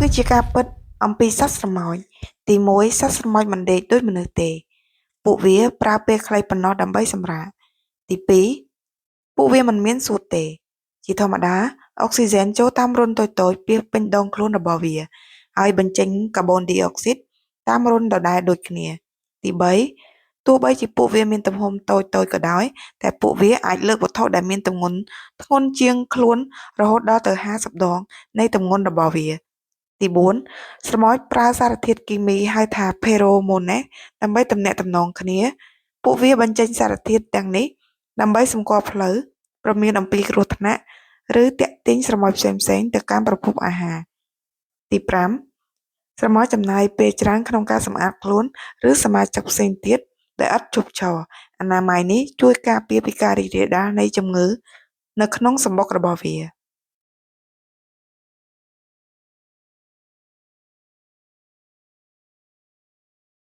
គឺជាការពិតអំពីសត្វស្រមោចទី1សត្វស្រមោចមិនដេកដូចមនុស្សទេពួកវាប្រើពេលខ្លីប៉ុណ្ណោះដើម្បីសម្រាកទី2ពួកវាមិនមានសួតទេជាធម្មតាអុកស៊ីហ្សែនចូលតាមរន្ធតូចៗពាសពេញដងខ្លួនរបស់វាហើយបញ្ចេញកាបូនឌីអុកស៊ីតតាមរន្ធដដែលដូចគ្នាទី3ទោះបីជាពួកវាមានទំហំតូចៗក៏ដោយតែពួកវាអាចលើកវត្ថុដែលមានទម្ងន់ធ្ងន់ជាងខ្លួនរហូតដល់ទៅ50ដងនៃទម្ងន់របស់វាទី4ស្រមោចប្រើសារធាតុគីមីហៅថា Pheromone ដើម្បីទំនាក់ទំនងគ្នាពួកវាបញ្ចេញសារធាតុទាំងនេះដើម្បីសម្គាល់ផ្លូវព្រមានអំពីគ្រោះថ្នាក់ឬទាក់ទាញស្រមោចផ្សេងៗទៅកាន់ប្រភពអាហារទី5ស្រមោចចំណាយពេលច្រើនក្នុងការសម្អាតខ្លួនឬសមាជិកផ្សេងទៀតដែលឥតឈប់ឈរអនាម័យនេះជួយការពារពីការរីករាលដាលនៃជំងឺនៅក្នុងសម្បុករបស់វា